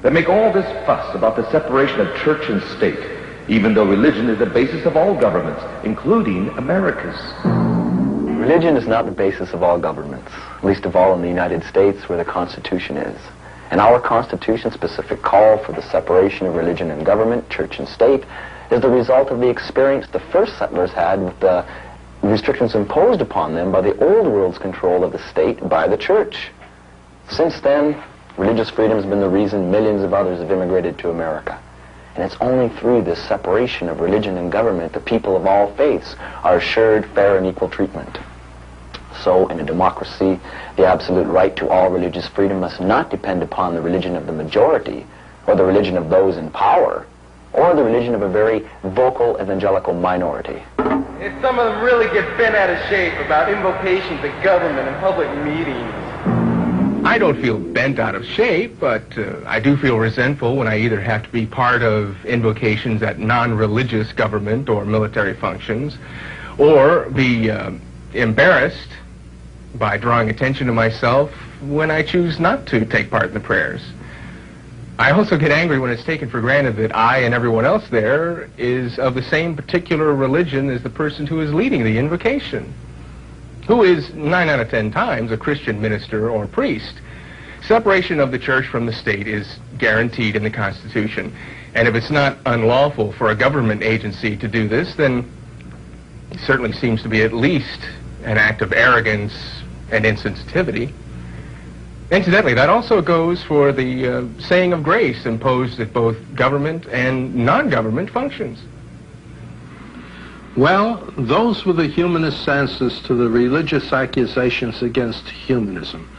that make all this fuss about the separation of church and state, even though religion is the basis of all governments, including America's. Religion is not the basis of all governments, least of all in the United States where the Constitution is. And our Constitution's specific call for the separation of religion and government, church and state, is the result of the experience the first settlers had with the restrictions imposed upon them by the old world's control of the state by the church. Since then, religious freedom has been the reason millions of others have immigrated to America. And it's only through this separation of religion and government that people of all faiths are assured fair and equal treatment. So, in a democracy, the absolute right to all religious freedom must not depend upon the religion of the majority, or the religion of those in power, or the religion of a very vocal evangelical minority. If some of them really get bent out of shape about invocations of government and public meetings. I don't feel bent out of shape, but I do feel resentful when I either have to be part of invocations at non-religious government or military functions, or be embarrassed by drawing attention to myself when I choose not to take part in the prayers. I also get angry when it's taken for granted that I and everyone else there is of the same particular religion as the person who is leading the invocation, who is 9 out of 10 times a Christian minister or priest. Separation of the church from the state is guaranteed in the Constitution. And if it's not unlawful for a government agency to do this, then it certainly seems to be at least an act of arrogance and insensitivity. Incidentally, that also goes for the saying of grace imposed at both government and non-government functions. Well, those were the humanist answers to the religious accusations against humanism.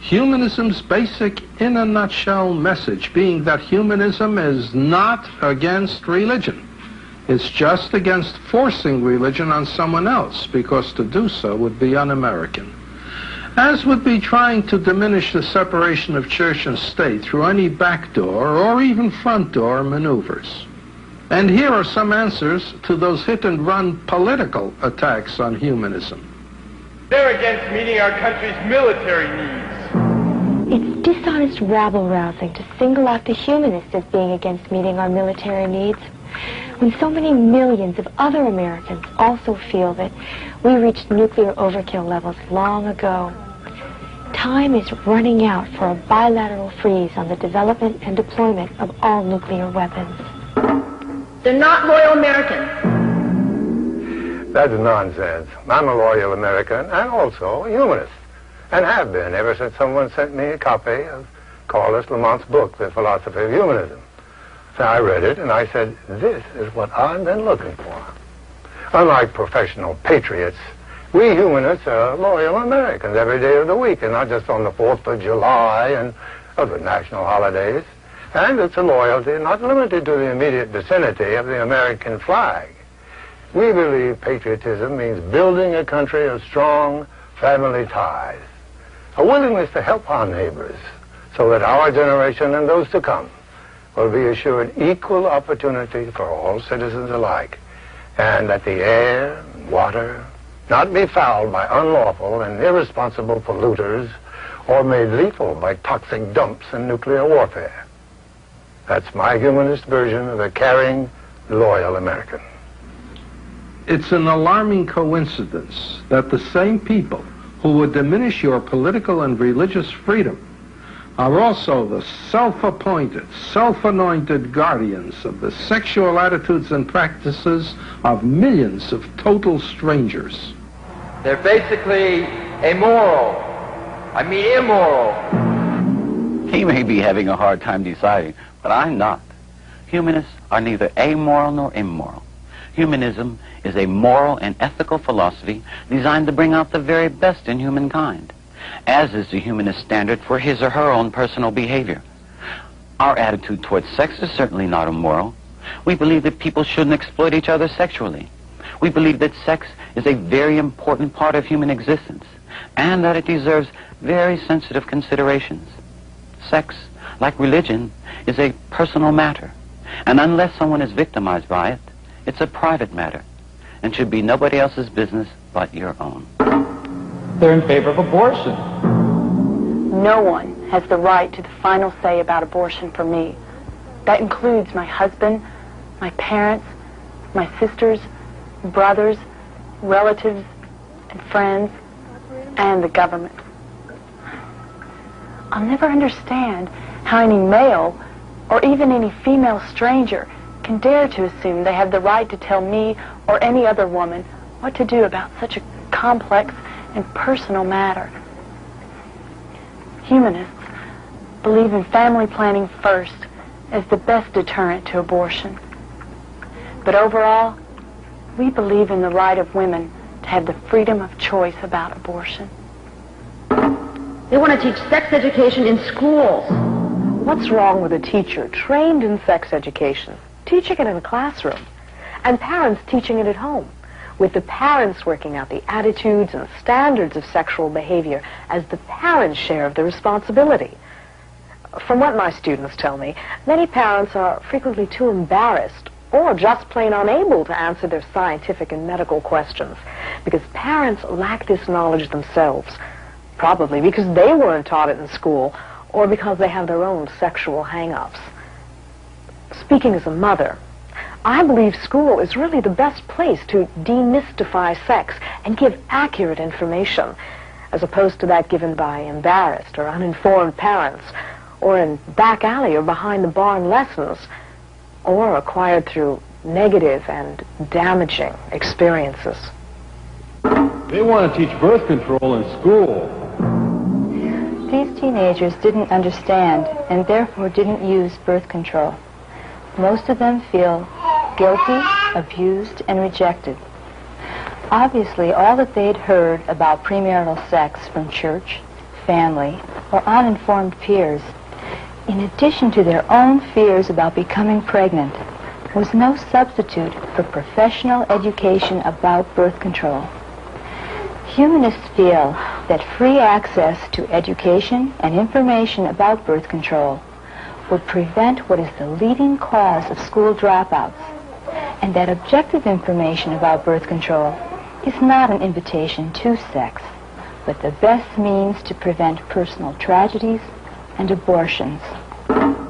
Humanism's basic, in a nutshell, message being that humanism is not against religion. It's just against forcing religion on someone else, because to do so would be un-American. As would be trying to diminish the separation of church and state through any backdoor or even front door maneuvers. And here are some answers to those hit-and-run political attacks on humanism. They're against meeting our country's military needs. It's dishonest rabble-rousing to single out the humanists as being against meeting our military needs, when so many millions of other Americans also feel that we reached nuclear overkill levels long ago. Time is running out for a bilateral freeze on the development and deployment of all nuclear weapons. They're not loyal Americans. That's nonsense. I'm a loyal American and also a humanist, and have been ever since someone sent me a copy of Carlos Lamont's book, The Philosophy of Humanism. So I read it and I said, this is what I've been looking for. Unlike professional patriots, we humanists are loyal Americans every day of the week, and not just on the 4th of July and other national holidays. And it's a loyalty not limited to the immediate vicinity of the American flag. We believe patriotism means building a country of strong family ties, a willingness to help our neighbors so that our generation and those to come will be assured equal opportunity for all citizens alike, and that the air and water not be fouled by unlawful and irresponsible polluters or made lethal by toxic dumps and nuclear warfare. That's my humanist version of a caring, loyal American. It's an alarming coincidence that the same people who would diminish your political and religious freedom are also the self-appointed, self-anointed guardians of the sexual attitudes and practices of millions of total strangers. They're basically immoral. He may be having a hard time deciding, but I'm not. Humanists are neither amoral nor immoral. Humanism is a moral and ethical philosophy designed to bring out the very best in humankind, as is the humanist standard for his or her own personal behavior. Our attitude towards sex is certainly not immoral. We believe that people shouldn't exploit each other sexually. We believe that sex is a very important part of human existence, and that it deserves very sensitive considerations. Sex, like religion, is a personal matter, and unless someone is victimized by it, it's a private matter, and should be nobody else's business but your own. They're in favor of abortion. No one has the right to the final say about abortion for me. That includes my husband, my parents, my sisters, brothers, relatives, and friends, and the government. I'll never understand how any male, or even any female stranger, can dare to assume they have the right to tell me or any other woman what to do about such a complex and personal matter. Humanists believe in family planning first as the best deterrent to abortion. But overall, we believe in the right of women to have the freedom of choice about abortion. They want to teach sex education in schools. What's wrong with a teacher trained in sex education, teaching it in a classroom, and parents teaching it at home, with the parents working out the attitudes and standards of sexual behavior as the parents' share of the responsibility? From what my students tell me, many parents are frequently too embarrassed or just plain unable to answer their scientific and medical questions because parents lack this knowledge themselves, probably because they weren't taught it in school or because they have their own sexual hang-ups. Speaking as a mother, I believe school is really the best place to demystify sex and give accurate information, as opposed to that given by embarrassed or uninformed parents, or in back alley or behind the barn lessons, or acquired through negative and damaging experiences. They want to teach birth control in school. These teenagers didn't understand and therefore didn't use birth control. Most of them feel guilty, abused, and rejected. Obviously, all that they'd heard about premarital sex from church, family, or uninformed peers, in addition to their own fears about becoming pregnant, was no substitute for professional education about birth control. Humanists feel that free access to education and information about birth control would prevent what is the leading cause of school dropouts, and that objective information about birth control is not an invitation to sex, but the best means to prevent personal tragedies and abortions.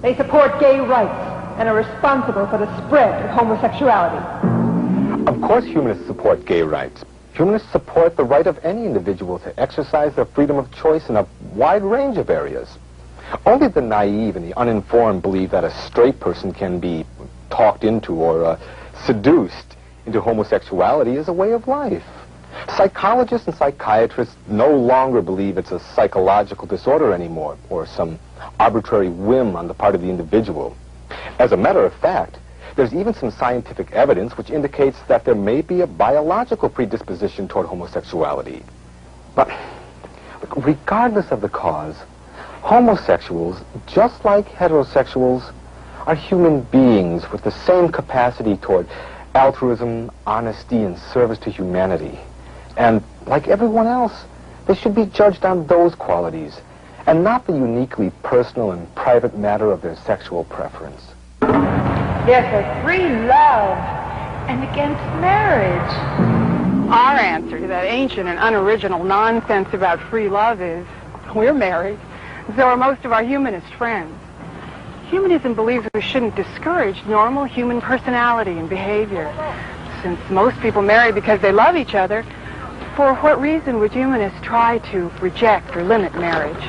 They support gay rights and are responsible for the spread of homosexuality. Of course humanists support gay rights. Humanists support the right of any individual to exercise their freedom of choice in a wide range of areas. Only the naive and the uninformed believe that a straight person can be talked into or seduced into homosexuality as a way of life. Psychologists and psychiatrists no longer believe it's a psychological disorder anymore or some arbitrary whim on the part of the individual. As a matter of fact, there's even some scientific evidence which indicates that there may be a biological predisposition toward homosexuality. But regardless of the cause, homosexuals, just like heterosexuals, are human beings with the same capacity toward altruism, honesty, and service to humanity. And like everyone else, they should be judged on those qualities, and not the uniquely personal and private matter of their sexual preference. They're for free love and against marriage. Our answer to that ancient and unoriginal nonsense about free love is, we're married. So are most of our humanist friends. Humanism believes we shouldn't discourage normal human personality and behavior. Since most people marry because they love each other, for what reason would humanists try to reject or limit marriage?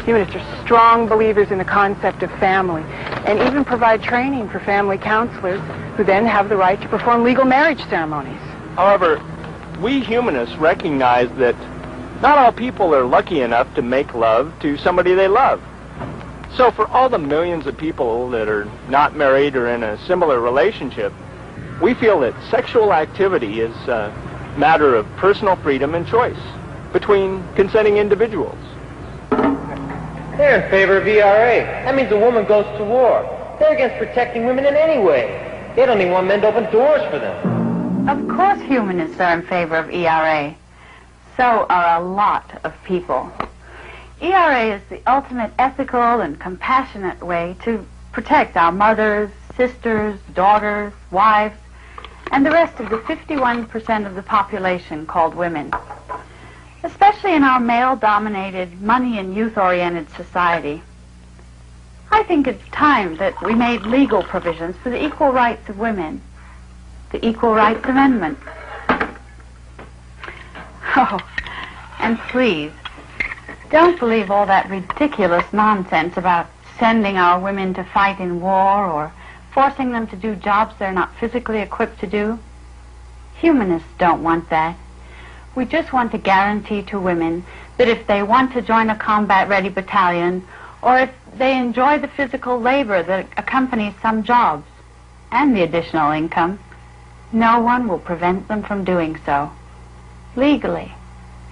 Humanists are strong believers in the concept of family, and even provide training for family counselors who then have the right to perform legal marriage ceremonies. However, we humanists recognize that not all people are lucky enough to make love to somebody they love. So for all the millions of people that are not married or in a similar relationship, we feel that sexual activity is a matter of personal freedom and choice between consenting individuals. They're in favor of ERA. That means a woman goes to war. They're against protecting women in any way. They don't even want men to open doors for them. Of course humanists are in favor of ERA. So are a lot of people. ERA is the ultimate ethical and compassionate way to protect our mothers, sisters, daughters, wives, and the rest of the 51% of the population called women. especially in our male-dominated, money and youth-oriented society. I think it's time that we made legal provisions for the equal rights of women, the Equal Rights Amendment. Oh, and please, don't believe all that ridiculous nonsense about sending our women to fight in war or forcing them to do jobs they're not physically equipped to do. Humanists don't want that. We just want to guarantee to women that if they want to join a combat-ready battalion, or if they enjoy the physical labor that accompanies some jobs, and the additional income, no one will prevent them from doing so, legally.